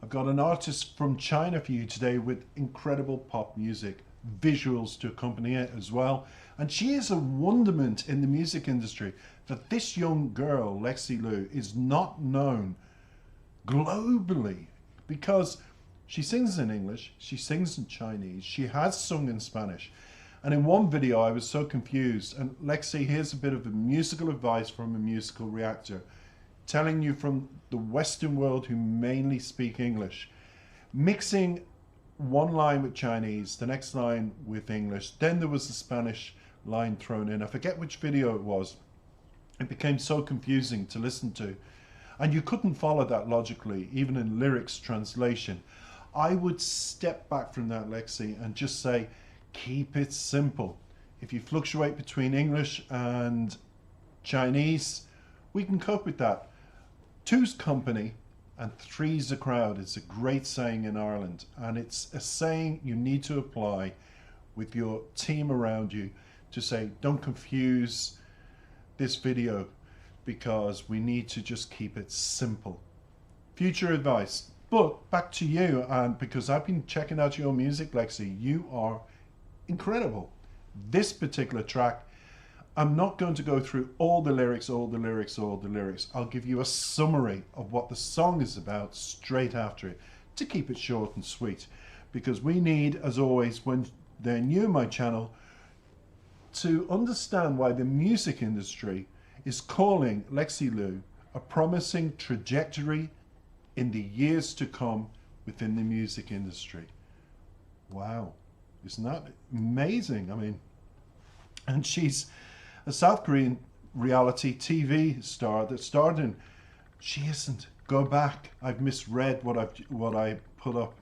I've got an artist from China for you today with incredible pop music, visuals to accompany it as well. And she is a wonderment in the music industry. That this young girl, Lexi Liu, is not known globally because she sings in English, she sings in Chinese, she has sung in Spanish. And in one video I was so confused, and Lexi, here's a bit of a musical advice from a musical reactor, telling you from the Western world who mainly speak English, mixing one line with Chinese, the next line with English, then there was the Spanish line thrown in. I forget which video it was. It became so confusing to listen to. And you couldn't follow that logically, even in lyrics translation. I would step back from that, Lexi, and just say, keep it simple. If you fluctuate between English and Chinese, we can cope with that. Two's company and three's a crowd. It's a great saying in Ireland, and it's a saying you need to apply with your team around you to say, don't confuse this video, because we need to just keep it simple. Future advice. But back to you, and because I've been checking out your music, Lexi, you are incredible. This particular track, I'm not going to go through all the lyrics. I'll give you a summary of what the song is about straight after it, to keep it short and sweet, because we need, as always, when they're new to my channel, to understand why the music industry is calling Lexi Liu a promising trajectory in the years to come within the music industry. Wow, isn't that amazing? I mean, and she's a South Korean reality TV star that starred in, she isn't, go back, I've misread what I put up.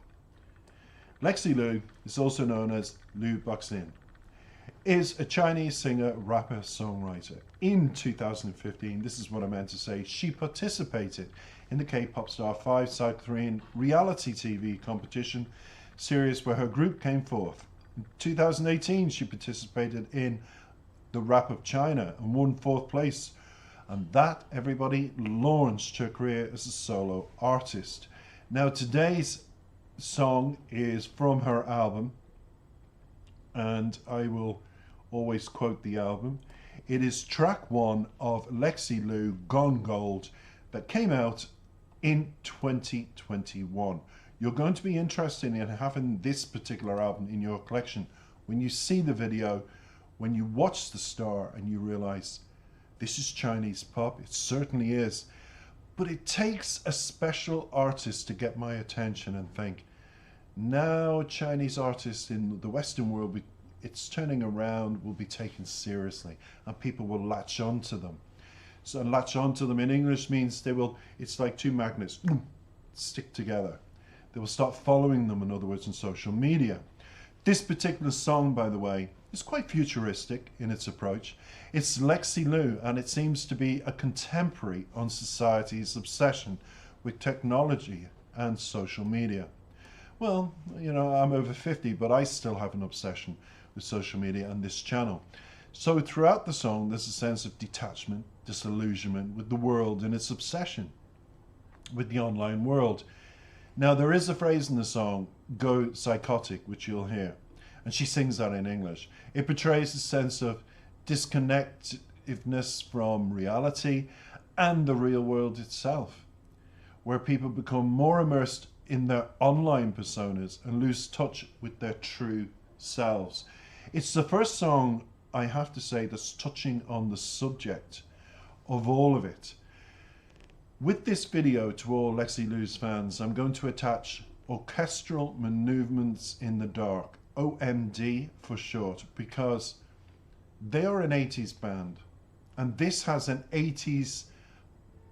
Lexi Liu is also known as Liu Boxin, is a Chinese singer, rapper, songwriter. In 2015, this is what I meant to say, she participated in the K-Pop Star 5 South Korean reality TV competition series where her group came forth. In 2018, she participated in the Rap of China and won 4th place. And that, everybody, launched her career as a solo artist. Now, today's song is from her album, and I will always quote the album. It is track 1 of Lexi Liu, Gone Gold, that came out in 2021. You're going to be interested in having this particular album in your collection when you see the video, when you watch the star and you realize this is Chinese pop. It certainly is, but it takes a special artist to get my attention and think, now Chinese artists in the Western world, it's turning around, will be taken seriously, and people will latch on to them. So latch on to them in English means they will, it's like two magnets, stick together. They will start following them, in other words, on social media. This particular song, by the way, is quite futuristic in its approach. It's Lexi Liu, and it seems to be a contemporary on society's obsession with technology and social media. Well, you know, I'm over 50, but I still have an obsession with social media and this channel. So throughout the song, there's a sense of detachment, disillusionment with the world and its obsession with the online world. Now, there is a phrase in the song, go psychotic, which you'll hear, and she sings that in English. It portrays a sense of disconnectedness from reality and the real world itself, where people become more immersed in their online personas and lose touch with their true selves. It's the first song, I have to say, that's touching on the subject of all of it. With this video, to all Lexi Liu's fans, I'm going to attach Orchestral Manoeuvrements in the Dark, OMD for short, because they are an 80s band, and this has an 80s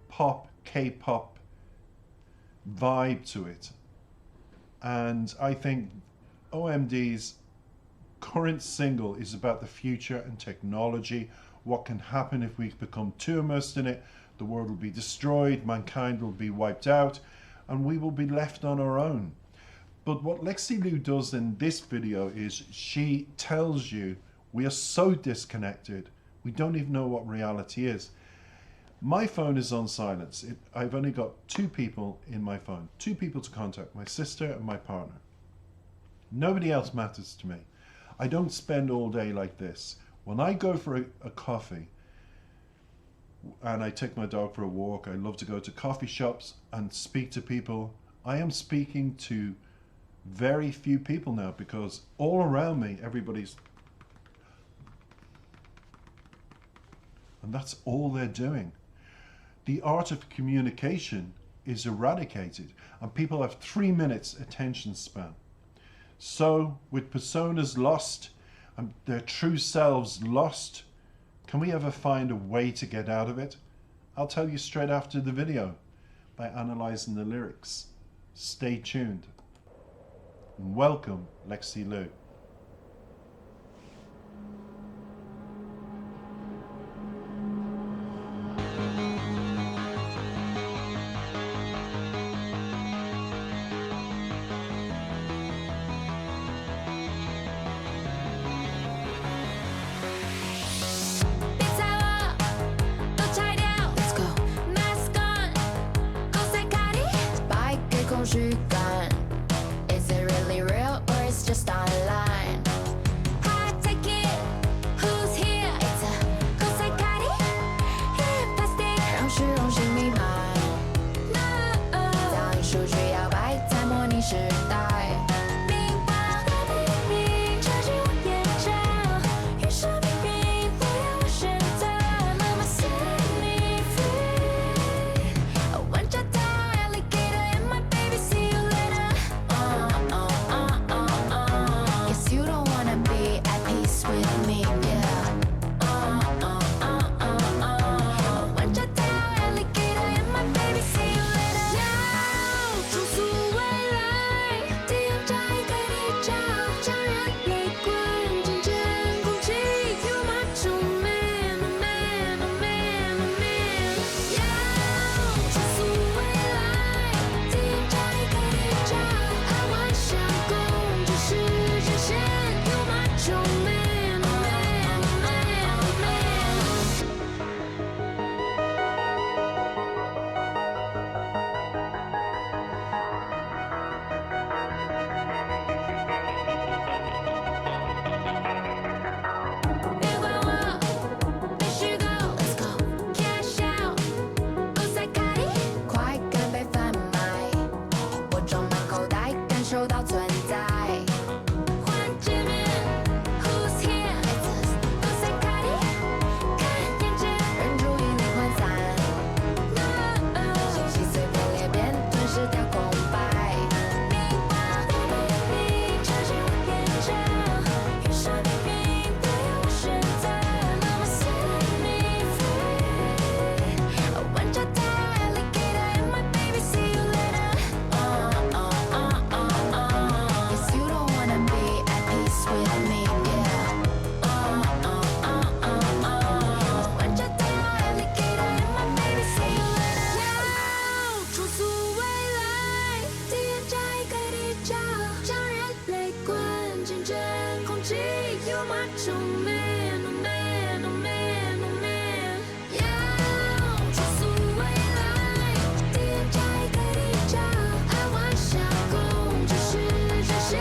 pop, K-pop vibe to it. And I think OMD's current single is about the future and technology, what can happen if we become too immersed in it. The world will be destroyed, mankind will be wiped out, and we will be left on our own. But what Lexi Liu does in this video is she tells you we are so disconnected, we don't even know what reality is. My phone is on silence. I've only got two people in my phone, two people to contact, my sister and my partner. Nobody else matters to me. I don't spend all day like this. When I go for a coffee and I take my dog for a walk, I love to go to coffee shops and speak to people. I am speaking to very few people now because all around me, everybody's... And that's all they're doing. The art of communication is eradicated and people have 3 minutes attention span. So with personas lost and their true selves lost, can we ever find a way to get out of it? I'll tell you straight after the video by analysing the lyrics. Stay tuned. And welcome, Lexi Lou. Is it really real or it's just online? I take it, who's here? It's a Kosekari, plastic， 让虚荣心弥漫。早已数据摇摆在模拟时代，明白的秘密插进我眼角，于是命运不让我选择。Mama set me free， I want your dog, alligator in my baby, see you later. Guess you don't wanna be at peace with me, yeah. I want your dog, alligator in my baby, see you later. 要重塑未来，地用这一个地角，将人类滚进真空气。You my true man, my man, my man, my man. 要重塑未来，地用这一个地角，爱幻想共振是真线。You my true man, my man, my man, my man. Let's go, cash out. Kosekari， 快感被贩卖，我装满口袋，感受到存在。换界面，Who's here？ It's us, Kosekari， 看眼界，人注意力涣散。信息随便裂变，吞噬掉空白。明白的秘密插进我眼角，于是命运不让我选择。Mama set me free， I want your dog, alligator in my baby, see you later. Guess you don't wanna be at peace with me, yeah. I want your dog, alligator in my baby, see you later. 要重塑未来，地缘加一个地角，将人类滚进真空气。You my true man, my man, my man, my man. 要重塑未来，地缘加一个地角，爱幻想共振是真线。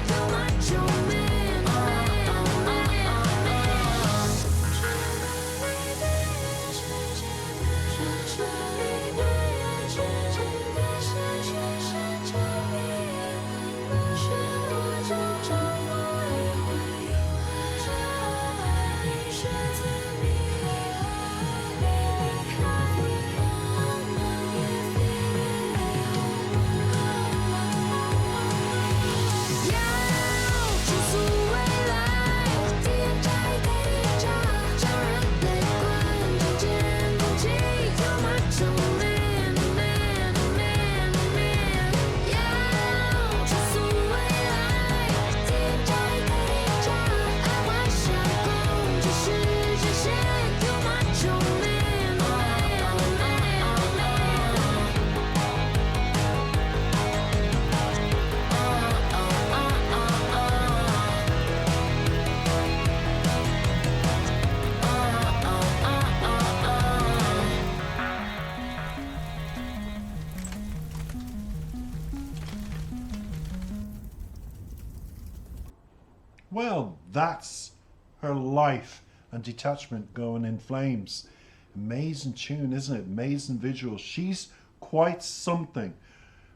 You my true man, my man, my man, my man. 是我就掌握。Well, that's her life and detachment going in flames. Amazing tune, isn't it? Amazing visuals. She's quite something,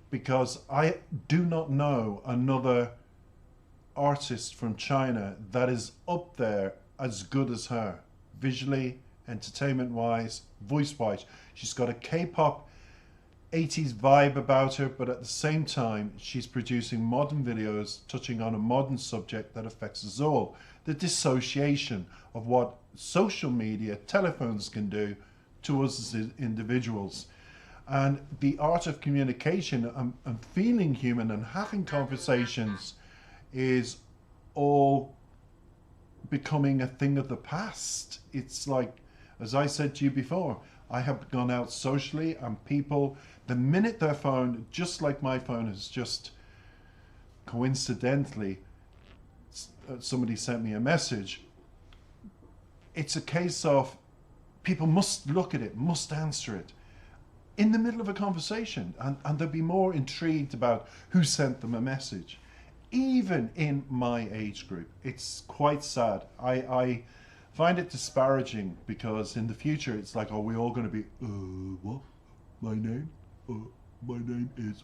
because I do not know another artist from China that is up there as good as her. Visually, entertainment wise, voice wise. She's got a K-pop 80s vibe about her, but at the same time, she's producing modern videos touching on a modern subject that affects us all. The dissociation of what social media, telephones can do to us as individuals. And the art of communication and feeling human and having conversations is all becoming a thing of the past. It's like, as I said to you before, I have gone out socially and people, the minute their phone, just like my phone has just coincidentally, somebody sent me a message, it's a case of people must look at it, must answer it in the middle of a conversation, and they'll be more intrigued about who sent them a message. Even in my age group, it's quite sad. I find it disparaging, because in the future it's like, are we all going to be, what? My name? My name is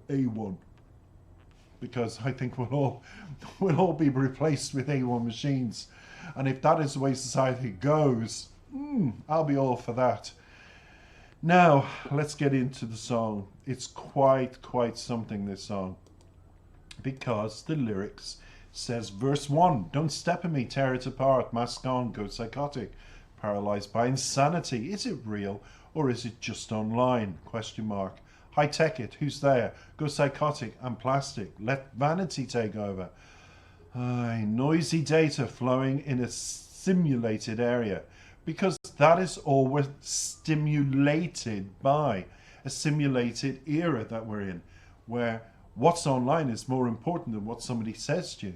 A1. Because I think we'll all be replaced with A1 machines. And if that is the way society goes, I'll be all for that. Now, let's get into the song. It's quite something, this song. Because the lyrics says, verse 1, don't step on me, tear it apart, mask on, go psychotic, paralyzed by insanity. Is it real or is it just online? Question mark. High tech it, who's there? Go psychotic and plastic, let vanity take over. Noisy data flowing in a simulated area, because that is all we're stimulated by. A simulated era that we're in, where what's online is more important than what somebody says to you.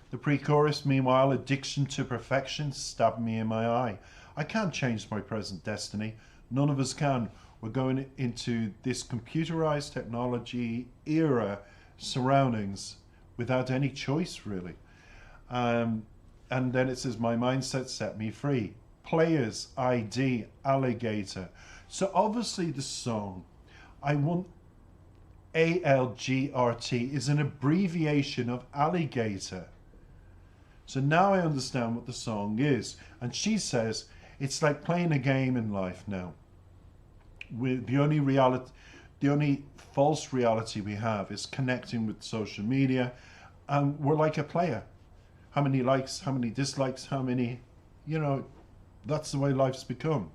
The pre-chorus, meanwhile, addiction to perfection, stabbed me in my eye. I can't change my present destiny. None of us can. We're going into this computerized technology era surroundings without any choice, really. And then it says, my mindset set me free. Players ID, alligator. So obviously the song, I want ALGRT is an abbreviation of alligator. So now I understand what the song is. And she says, it's like playing a game in life now. The only false reality we have is connecting with social media, and we're like a player. How many likes, how many dislikes, how many, that's the way life's become.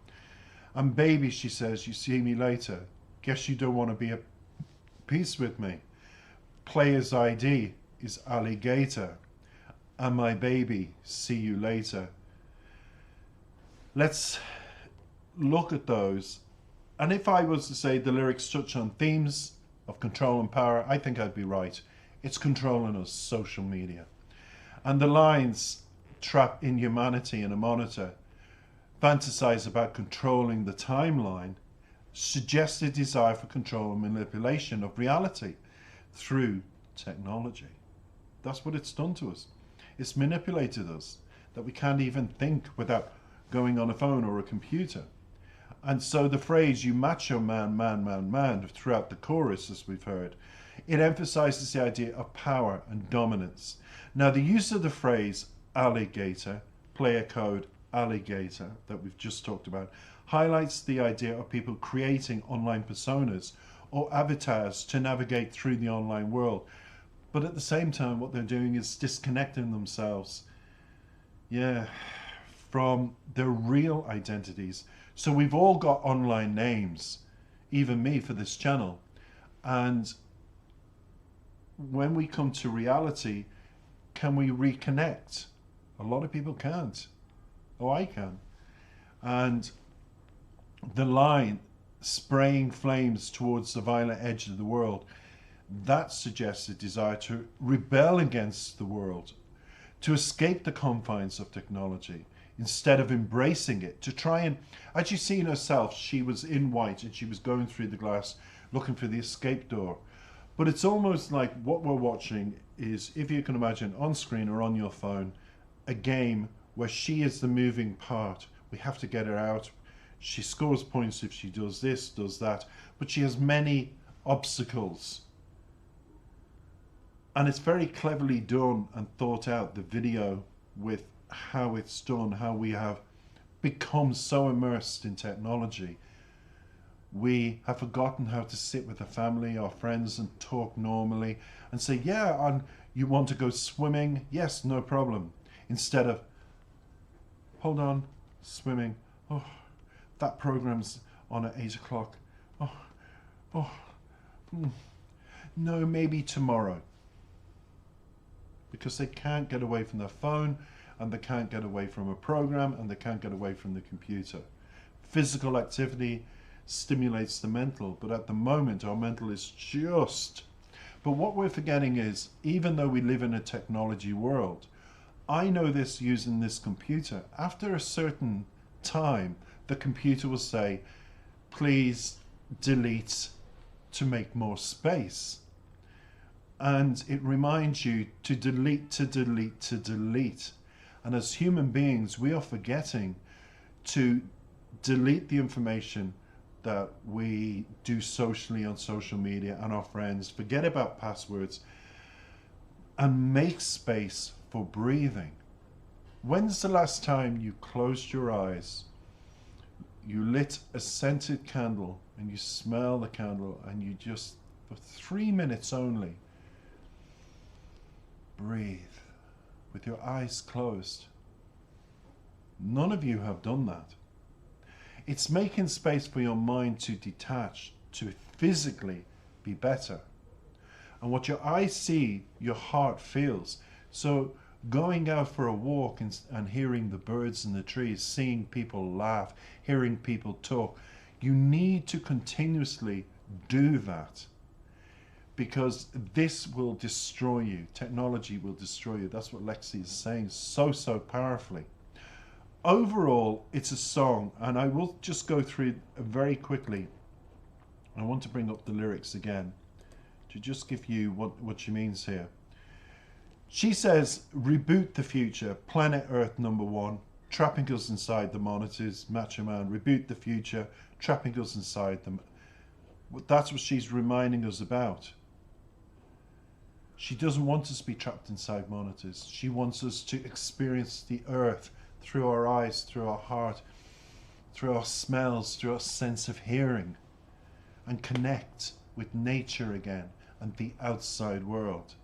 And baby, she says, you see me later. Guess you don't want to be a piece with me. Player's ID is alligator. And my baby, see you later. Let's look at those. And if I was to say the lyrics touch on themes of control and power, I think I'd be right. It's controlling us, social media. And the lines, trap in humanity in a monitor, fantasize about controlling the timeline, suggest a desire for control and manipulation of reality through technology. That's what it's done to us. It's manipulated us, that we can't even think without going on a phone or a computer. And so the phrase, you macho man, man, man, man, throughout the chorus, as we've heard, it emphasizes the idea of power and dominance. Now, the use of the phrase alligator, player code alligator, that we've just talked about, highlights the idea of people creating online personas or avatars to navigate through the online world. But at the same time, what they're doing is disconnecting themselves, from their real identities. So we've all got online names, even me for this channel. And when we come to reality, can we reconnect? A lot of people can't. Oh, I can. And the line, spraying flames towards the violent edge of the world, that suggests a desire to rebel against the world, to escape the confines of technology, instead of embracing it, to try and, as you see in herself, she was in white and she was going through the glass looking for the escape door. But it's almost like what we're watching is, if you can imagine, on screen or on your phone, a game where she is the moving part. We have to get her out. She scores points if she does this, does that, but she has many obstacles. And it's very cleverly done and thought out, the video, with how it's done, how we have become so immersed in technology. We have forgotten how to sit with the family, our friends, and talk normally and say, yeah, and you want to go swimming? Yes, no problem. Instead of, hold on, swimming. Oh, that program's on at 8 o'clock. Oh, no, maybe tomorrow. Because they can't get away from their phone, and they can't get away from a program, and they can't get away from the computer. Physical activity stimulates the mental, but at the moment our mental is just... But what we're forgetting is, even though we live in a technology world, I know this using this computer, after a certain time the computer will say, please delete to make more space. And it reminds you to delete, to delete, to delete. And as human beings, we are forgetting to delete the information that we do socially on social media and our friends, forget about passwords, and make space for breathing. When's the last time you closed your eyes, you lit a scented candle, and you smell the candle, and you just, for 3 minutes only, breathe with your eyes closed? None of you have done that. It's making space for your mind to detach, to physically be better. And what your eyes see, your heart feels. So going out for a walk and hearing the birds in the trees, seeing people laugh, hearing people talk, you need to continuously do that, because this will destroy you. Technology will destroy you. That's what Lexi is saying so powerfully. Overall, it's a song, and I will just go through it very quickly. I want to bring up the lyrics again to just give you what she means here. She says, reboot the future, planet Earth #1, trapping us inside the monitors, Macho Man, reboot the future, trapping us inside them. That's what she's reminding us about. She doesn't want us to be trapped inside monitors. She wants us to experience the earth through our eyes, through our heart, through our smells, through our sense of hearing, and connect with nature again and the outside world.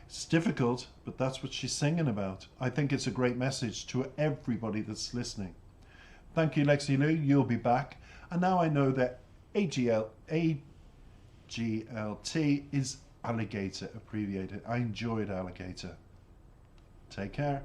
It's difficult, but that's what she's singing about. I think it's a great message to everybody that's listening. Thank you, Lexi Lou. You'll be back. And now I know that AGLT is alligator abbreviated. I enjoyed alligator. Take care.